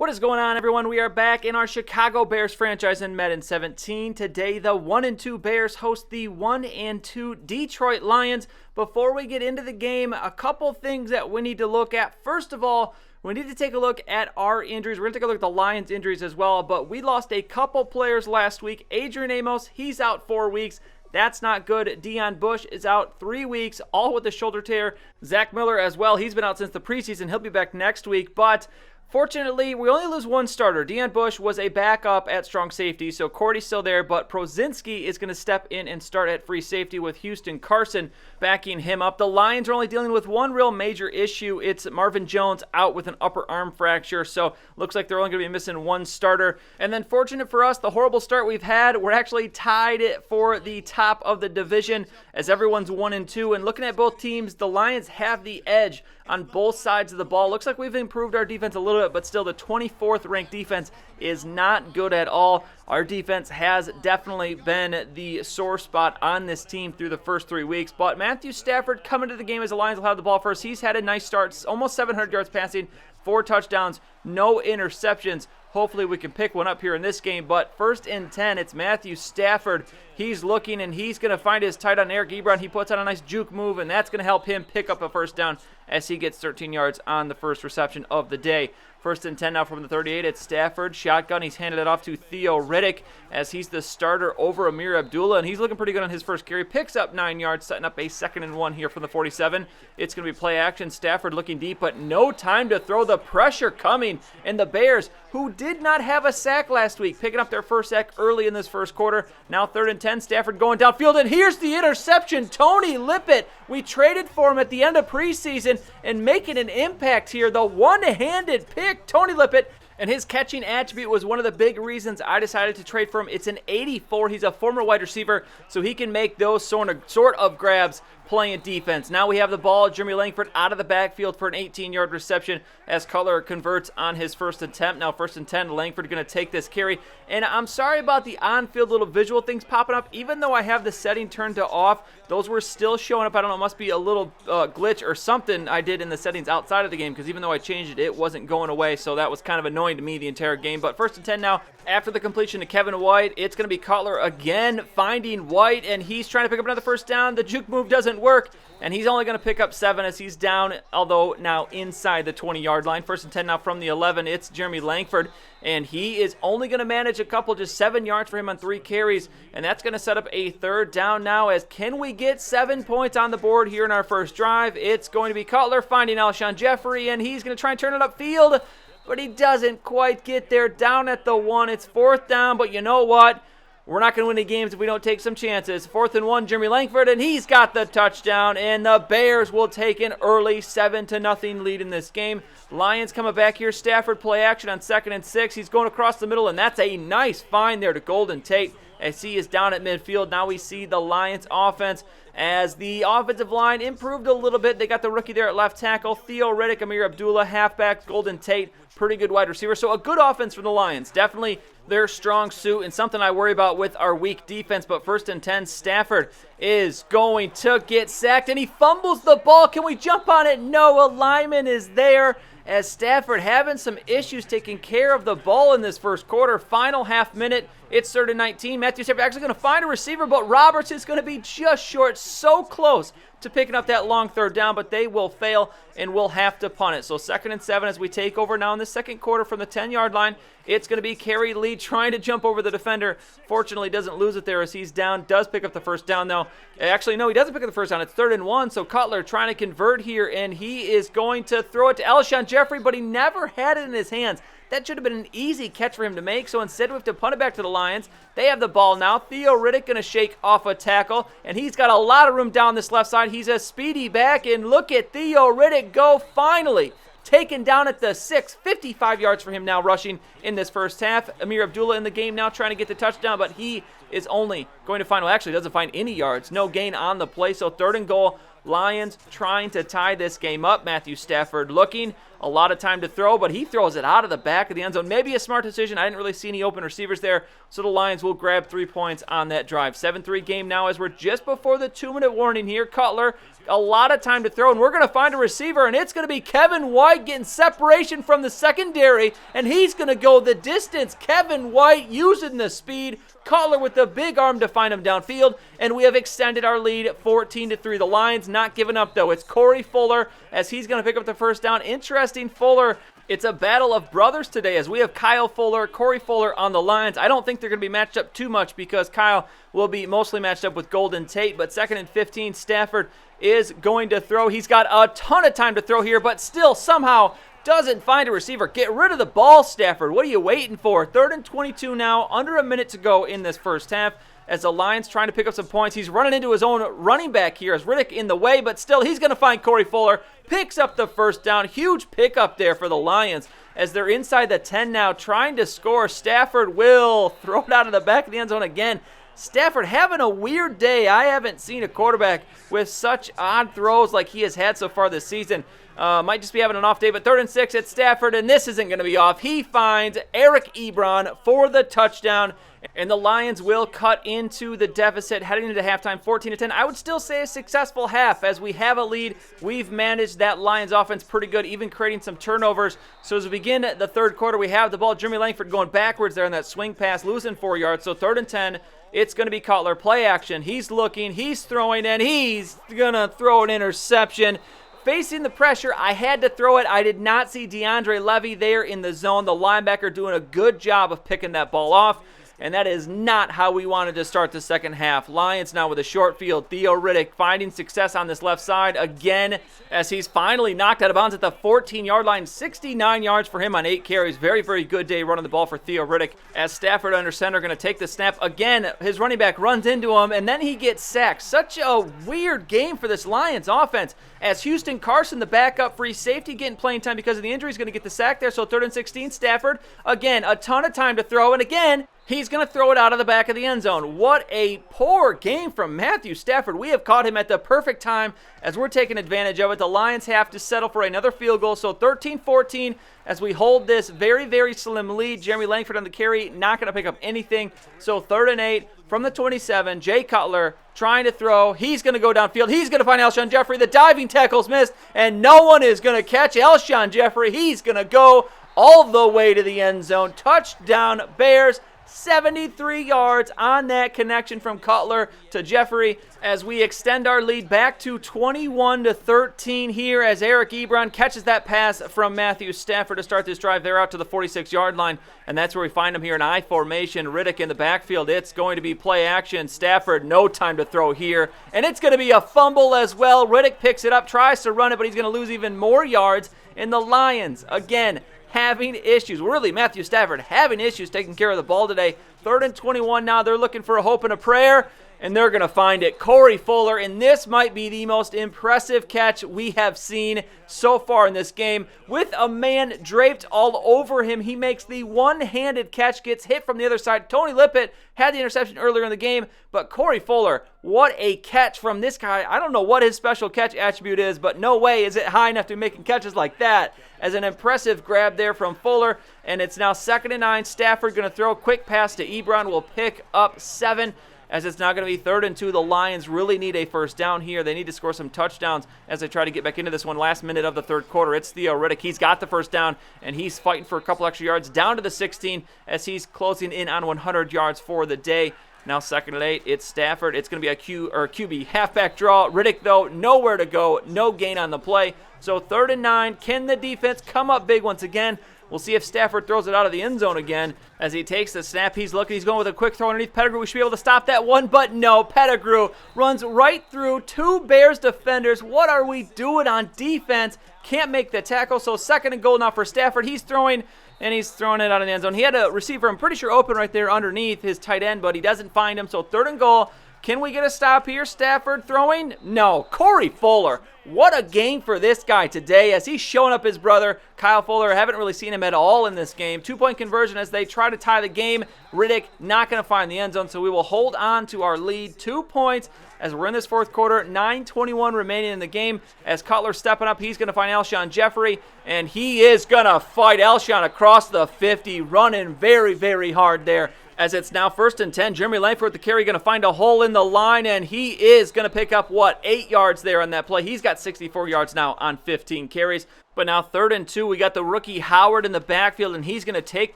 What is going on, everyone? We are back in our Chicago Bears franchise in Madden 17. Today, the 1-2 Bears host the 1-2 Detroit Lions. Before we get into the game, a couple things that we need to look at. First of all, we need to take a look at our injuries. We're going to take a look at the Lions' injuries as well, but we lost a couple players last week. Adrian Amos, he's out 4 weeks. That's not good. Deon Bush is out 3 weeks, all with a shoulder tear. Zach Miller as well. He's been out since the preseason. He'll be back next week, but fortunately, we only lose one starter. Deon Bush was a backup at strong safety, so Cordy's still there, but Prozinski is going to step in and start at free safety with Houston Carson backing him up. The Lions are only dealing with one real major issue. It's Marvin Jones out with an upper arm fracture, so looks like they're only going to be missing one starter. And then fortunate for us, the horrible start we've had, we're actually tied for the top of the division as everyone's 1-2. And looking at both teams, the Lions have the edge on both sides of the ball. Looks like we've improved our defense a little bit, but still the 24th ranked defense is not good at all. Our defense has definitely been the sore spot on this team through the first 3 weeks. But Matthew Stafford coming to the game as the Lions will have the ball first. He's had a nice start, almost 700 yards passing, 4 touchdowns, no interceptions. Hopefully we can pick one up here in this game. But 1st and 10, it's Matthew Stafford. He's looking, and he's going to find his tight end, Eric Ebron. He puts on a nice juke move, and that's going to help him pick up a first down as he gets 13 yards on the first reception of the day. 1st and 10 now from the 38. It's Stafford. Shotgun. He's handed it off to Theo Riddick as he's the starter over Amir Abdullah, and he's looking pretty good on his first carry. Picks up 9 yards, setting up a 2nd and 1 here from the 47. It's going to be play action. Stafford looking deep, but no time to throw. The pressure coming, and the Bears, who did not have a sack last week, picking up their first sack early in this first quarter. Now 3rd and 10. Stafford going downfield, and here's the interception. Tony Lippett, we traded for him at the end of preseason and making an impact here. The one-handed pick. Tony Lippett, and his catching attribute was one of the big reasons I decided to trade for him. It's an 84. He's a former wide receiver, so he can make those sort of grabs playing defense. Now we have the ball. Jeremy Langford out of the backfield for an 18-yard reception as Cutler converts on his first attempt. Now 1st and 10, Langford going to take this carry. And I'm sorry about the on-field little visual things popping up. Even though I have the setting turned to off, those were still showing up. I don't know, it must be a little glitch or something I did in the settings outside of the game, because even though I changed it, it wasn't going away. So that was kind of annoying to me the entire game. But 1st and 10 now. After the completion to Kevin White, it's going to be Cutler again finding White, and he's trying to pick up another first down. The juke move doesn't work, and he's only going to pick up 7 as he's down, although now inside the 20-yard line. 1st and 10 now from the 11. It's Jeremy Langford, and he is only going to manage a couple, just 7 yards for him on 3 carries, and that's going to set up a 3rd down now. As can we get 7 points on the board here in our first drive? It's going to be Cutler finding Alshon Jeffrey, and he's going to try and turn it upfield, but he doesn't quite get there. Down at the 1. It's 4th down, but you know what? We're not going to win any games if we don't take some chances. 4th and 1, Jeremy Langford, and he's got the touchdown, and the Bears will take an early 7-0 lead in this game. Lions coming back here. Stafford play action on 2nd and 6. He's going across the middle, and that's a nice find there to Golden Tate as he is down at midfield. Now we see the Lions offense as the offensive line improved a little bit. They got the rookie there at left tackle, Theo Riddick, Amir Abdullah, halfback, Golden Tate, pretty good wide receiver. So a good offense from the Lions. Definitely their strong suit and something I worry about with our weak defense. But 1st and 10, Stafford is going to get sacked, and he fumbles the ball. Can we jump on it? No, a lineman is there as Stafford having some issues taking care of the ball in this first quarter. Final half minute, it's 3rd and 19. Matthew Stafford actually going to find a receiver, but Roberts is going to be just short, so close to picking up that long 3rd down, but they will fail and will have to punt it. So 2nd and 7 as we take over now in the second quarter from the 10-yard line. It's going to be Kerry Lee trying to jump over the defender. Fortunately, doesn't lose it there as he's down. Does pick up the first down, though. Actually, no, he doesn't pick up the first down. It's 3rd and 1, so Cutler trying to convert here, and he is going to throw it to Alshon Jeffrey, but he never had it in his hands. That should have been an easy catch for him to make, so instead we have to punt it back to the Lions. They have the ball now. Theo Riddick going to shake off a tackle, and he's got a lot of room down this left side. He's a speedy back, and look at Theo Riddick go finally. Taken down at the 6, 55 yards for him now rushing in this first half. Amir Abdullah in the game now trying to get the touchdown, but he is only going to find, well, actually doesn't find any yards. No gain on the play, so 3rd and goal Lions trying to tie this game up. Matthew Stafford looking, a lot of time to throw, but he throws it out of the back of the end zone. Maybe a smart decision. I didn't really see any open receivers there, so the Lions will grab 3 points on that drive. 7-3 game now as we're just before the 2-minute warning here. Cutler, a lot of time to throw, and we're going to find a receiver, and it's going to be Kevin White getting separation from the secondary, and he's going to go the distance. Kevin White using the speed. Cutler with the big arm to find him downfield, and we have extended our lead 14-3. The Lions not giving up, though. It's Corey Fuller as he's going to pick up the first down. Interesting, Fuller. It's a battle of brothers today as we have Kyle Fuller, Corey Fuller on the Lions. I don't think they're going to be matched up too much because Kyle will be mostly matched up with Golden Tate, but 2nd and 15, Stafford is going to throw. He's got a ton of time to throw here, but still somehow doesn't find a receiver. Get rid of the ball, Stafford. What are you waiting for? 3rd and 22 now, under a minute to go in this first half as the Lions trying to pick up some points. He's running into his own running back here as Riddick in the way, but still he's going to find Corey Fuller. Picks up the first down. Huge pickup there for the Lions as they're inside the 10 now trying to score. Stafford will throw it out of the back of the end zone again. Stafford having a weird day. I haven't seen a quarterback with such odd throws like he has had so far this season. Might just be having an off day, but 3rd and 6 at Stafford, and this isn't going to be off. He finds Eric Ebron for the touchdown, and the Lions will cut into the deficit heading into halftime, 14-10. I would still say a successful half as we have a lead. We've managed that Lions offense pretty good, even creating some turnovers. So as we begin the third quarter, we have the ball. Jeremy Langford going backwards there on that swing pass, losing 4 yards. So 3rd and 10. It's going to be Cutler. Play action. He's looking. He's throwing, and he's going to throw an interception. Facing the pressure, I had to throw it. I did not see DeAndre Levy there in the zone. The linebacker doing a good job of picking that ball off. And that is not how we wanted to start the second half. Lions now with a short field. Theo Riddick finding success on this left side again as he's finally knocked out of bounds at the 14-yard line. 69 yards for him on 8 carries. Very, very good day running the ball for Theo Riddick. As Stafford under center going to take the snap. Again, his running back runs into him, and then he gets sacked. Such a weird game for this Lions offense. As Houston Carson, the backup free safety, getting playing time because of the injury, is going to get the sack there. So 3rd and 16, Stafford. Again, a ton of time to throw, and again, he's going to throw it out of the back of the end zone. What a poor game from Matthew Stafford. We have caught him at the perfect time as we're taking advantage of it. The Lions have to settle for another field goal. So 13-14 as we hold this very, very slim lead. Jeremy Langford on the carry, not going to pick up anything. So 3rd and 8 from the 27. Jay Cutler trying to throw. He's going to go downfield. He's going to find Alshon Jeffrey. The diving tackle's missed, and no one is going to catch Alshon Jeffrey. He's going to go all the way to the end zone. Touchdown, Bears. 73 yards on that connection from Cutler to Jeffrey as we extend our lead back to 21-13 here as Eric Ebron catches that pass from Matthew Stafford to start this drive. They're out to the 46-yard line, and that's where we find him here in I formation. Riddick in the backfield. It's going to be play action. Stafford, no time to throw here, and it's going to be a fumble as well. Riddick picks it up, tries to run it, but he's going to lose even more yards. And the Lions, again, having issues. Really, Matthew Stafford having issues taking care of the ball today. 3rd and 21 now. They're looking for a hope and a prayer, and they're going to find it. Corey Fuller, and this might be the most impressive catch we have seen so far in this game. With a man draped all over him, he makes the one-handed catch, gets hit from the other side. Tony Lippett had the interception earlier in the game, but Corey Fuller, what a catch from this guy. I don't know what his special catch attribute is, but no way is it high enough to be making catches like that. As an impressive grab there from Fuller, and it's now 2nd and 9. Stafford going to throw a quick pass to Ebron. Will pick up 7. As it's now going to be 3rd and 2. The Lions really need a first down here. They need to score some touchdowns as they try to get back into this one. Last minute of the third quarter. It's Theo Riddick. He's got the first down, and he's fighting for a couple extra yards down to the 16 as he's closing in on 100 yards for the day. Now 2nd and 8. It's Stafford. It's going to be a QB halfback draw. Riddick, though, nowhere to go. No gain on the play. So 3rd and 9. Can the defense come up big once again? We'll see if Stafford throws it out of the end zone again. As he takes the snap, he's looking. He's going with a quick throw underneath Pettigrew. We should be able to stop that one, but no. Pettigrew runs right through 2 Bears defenders. What are we doing on defense? Can't make the tackle. So 2nd and goal now for Stafford. He's throwing, and he's throwing it out of the end zone. He had a receiver, I'm pretty sure, open right there underneath his tight end, but he doesn't find him. So 3rd and goal. Can we get a stop here? Stafford throwing? No. Corey Fuller. What a game for this guy today as he's showing up his brother, Kyle Fuller. Haven't really seen him at all in this game. 2-point conversion as they try to tie the game. Riddick not going to find the end zone, so we will hold on to our lead. 2 points as we're in this fourth quarter. 9:21 remaining in the game as Cutler stepping up. He's going to find Alshon Jeffrey, and he is going to fight Alshon across the 50, running very, very hard there. As it's now 1st and 10, Jeremy Langford, the carry, going to find a hole in the line, and he is going to pick up, 8 yards there on that play. He's got 64 yards now on 15 carries. But now 3rd and 2, we got the rookie Howard in the backfield, and he's going to take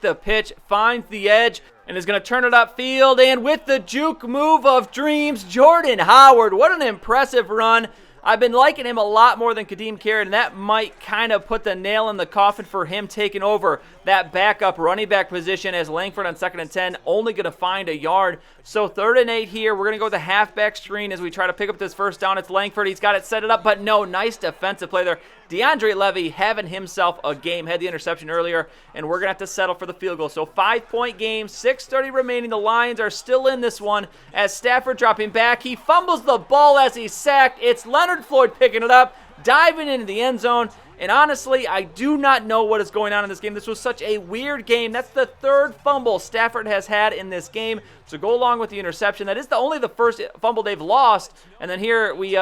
the pitch, finds the edge, and is going to turn it upfield. And with the juke move of dreams, Jordan Howard. What an impressive run. I've been liking him a lot more than Kadeem Carrot, and that might kind of put the nail in the coffin for him taking over that backup running back position as Langford on 2nd and 10, only going to find a yard. So 3rd and 8 here. We're going to go with the halfback screen as we try to pick up this first down. It's Langford. He's got it set it up, but no, nice defensive play there. DeAndre Levy having himself a game. Had the interception earlier, and we're going to have to settle for the field goal. So 5-point game, 6:30 remaining. The Lions are still in this one as Stafford dropping back. He fumbles the ball as he's sacked. It's Leonard Floyd picking it up, diving into the end zone. And honestly, I do not know what is going on in this game. This was such a weird game. That's the 3rd fumble Stafford has had in this game. So go along with the interception. That is only the first fumble they've lost. And then here we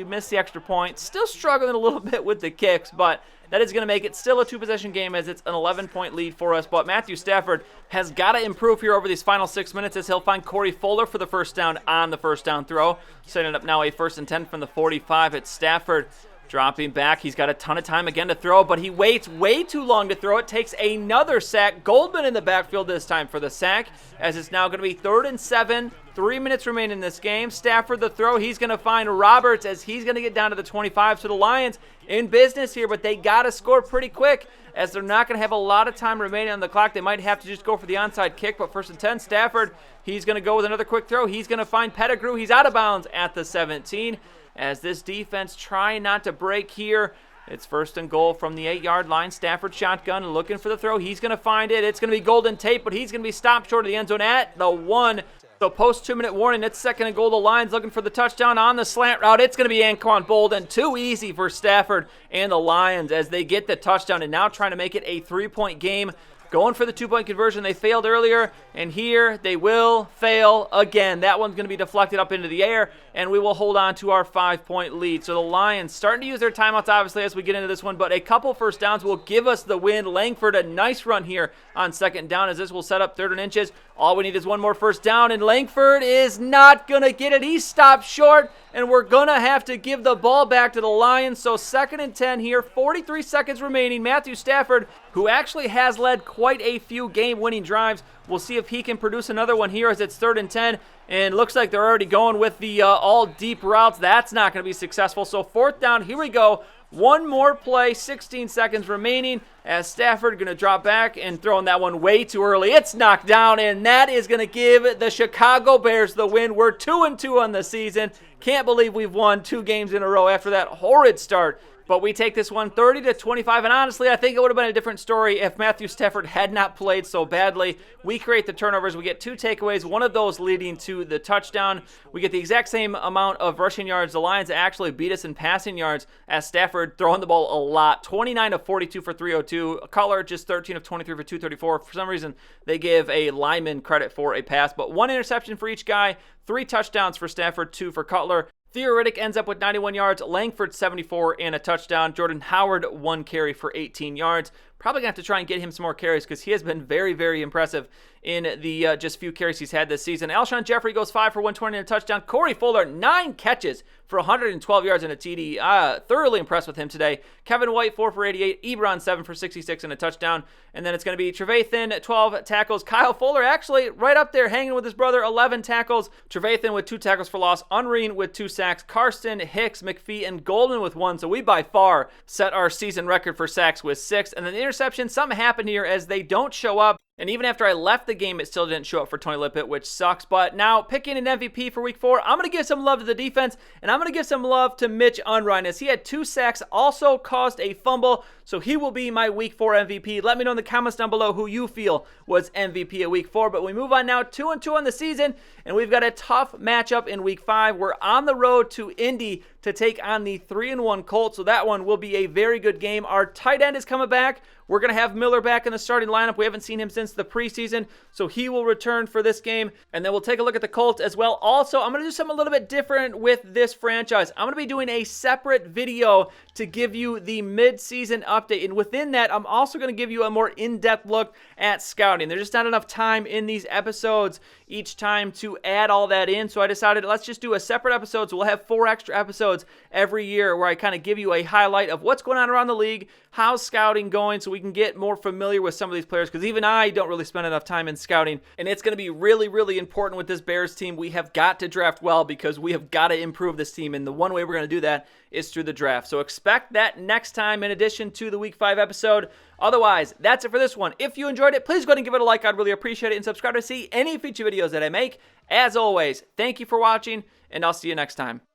missed the extra point. Still struggling a little bit with the kicks, but that is going to make it still a 2-possession game as it's an 11-point lead for us. But Matthew Stafford has got to improve here over these final 6 minutes as he'll find Corey Fuller for the first down on the first down throw. Setting up now a 1st and 10 from the 45. It's Stafford dropping back. He's got a ton of time again to throw, but he waits way too long to throw it. Takes another sack. Goldman in the backfield this time for the sack, as it's now going to be 3rd and 7. 3 minutes remain in this game. Stafford the throw. He's going to find Roberts as he's going to get down to the 25. So the Lions in business here, but they got to score pretty quick as they're not going to have a lot of time remaining on the clock. They might have to just go for the onside kick, but 1st and 10, Stafford, he's going to go with another quick throw. He's going to find Pettigrew. He's out of bounds at the 17. As this defense trying not to break here. It's 1st and goal from the 8-yard line. Stafford shotgun looking for the throw. He's going to find it. It's going to be Golden Tate, but he's going to be stopped short of the end zone at the 1. So post 2-minute warning, it's 2nd and goal. The Lions looking for the touchdown on the slant route. It's going to be Anquan Bolden. Too easy for Stafford and the Lions as they get the touchdown and now trying to make it a 3-point game. Going for the 2-point conversion. They failed earlier, and here they will fail again. That one's going to be deflected up into the air, and we will hold on to our 5-point lead. So the Lions starting to use their timeouts, obviously, as we get into this one, but a couple first downs will give us the win. Langford, a nice run here on 2nd down as this will set up 3rd and inches. All we need is one more first down, and Langford is not going to get it. He stopped short, and we're going to have to give the ball back to the Lions. So 2nd and 10 here, 43 seconds remaining. Matthew Stafford, who actually has led quite a few game-winning drives, we'll see if he can produce another one here as it's 3rd and 10. And looks like they're already going with the all-deep routes. That's not going to be successful. So 4th down, here we go. One more play, 16 seconds remaining as Stafford going to drop back and throwing that one way too early. It's knocked down, and that is going to give the Chicago Bears the win. We're 2-2 on the season. Can't believe we've won 2 games in a row after that horrid start. But we take this one 30-25, and honestly, I think it would have been a different story if Matthew Stafford had not played so badly. We create the turnovers. We get 2 takeaways, one of those leading to the touchdown. We get the exact same amount of rushing yards. The Lions actually beat us in passing yards as Stafford throwing the ball a lot. 29-42 for 302. Cutler just 13 of 23 for 234. For some reason, they give a lineman credit for a pass, but 1 interception for each guy, 3 touchdowns for Stafford, 2 for Cutler. Theoretic ends up with 91 yards, Langford 74 and a touchdown. Jordan Howard 1 carry for 18 yards. Probably going to have to try and get him some more carries because he has been very, very impressive in the just few carries he's had this season. Alshon Jeffrey goes 5 for 120 and a touchdown. Corey Fuller, 9 catches for 112 yards and a TD. Thoroughly impressed with him today. Kevin White, 4 for 88. Ebron, 7 for 66 and a touchdown. And then it's going to be Trevathan, 12 tackles. Kyle Fuller, actually right up there hanging with his brother, 11 tackles. Trevathan with 2 tackles for loss. Unreen with 2 sacks. Karsten, Hicks, McPhee, and Goldman with 1. So we by far set our season record for sacks with 6. And then the interception, something happened here as they don't show up. And even after I left the game, it still didn't show up for Tony Lippett, which sucks. But now, picking an MVP for Week 4, I'm going to give some love to the defense, and I'm going to give some love to Mitch Unrein, as he had 2 sacks, also caused a fumble, so he will be my Week 4 MVP. Let me know in the comments down below who you feel was MVP of Week 4. But we move on now, 2-2 on the season, and we've got a tough matchup in Week 5. We're on the road to Indy to take on the 3-1 Colts, so that one will be a very good game. Our tight end is coming back. We're going to have Miller back in the starting lineup. We haven't seen him since the preseason, so he will return for this game. And then we'll take a look at the Colts as well. Also, I'm going to do something a little bit different with this franchise. I'm going to be doing a separate video to give you the mid-season update. And within that, I'm also going to give you a more in-depth look at scouting. There's just not enough time in these episodes each time to add all that in. So I decided let's just do a separate episode. So we'll have 4 extra episodes every year where I kind of give you a highlight of what's going on around the league, how's scouting going, so we can get more familiar with some of these players, because even I don't really spend enough time in scouting. And it's going to be really, really important with this Bears team. We have got to draft well, because we have got to improve this team. And the one way we're going to do that is through the draft. So expect that next time in addition to the Week 5 episode. Otherwise, that's it for this one. If you enjoyed it, please go ahead and give it a like. I'd really appreciate it. And subscribe to see any future videos that I make. As always, thank you for watching, and I'll see you next time.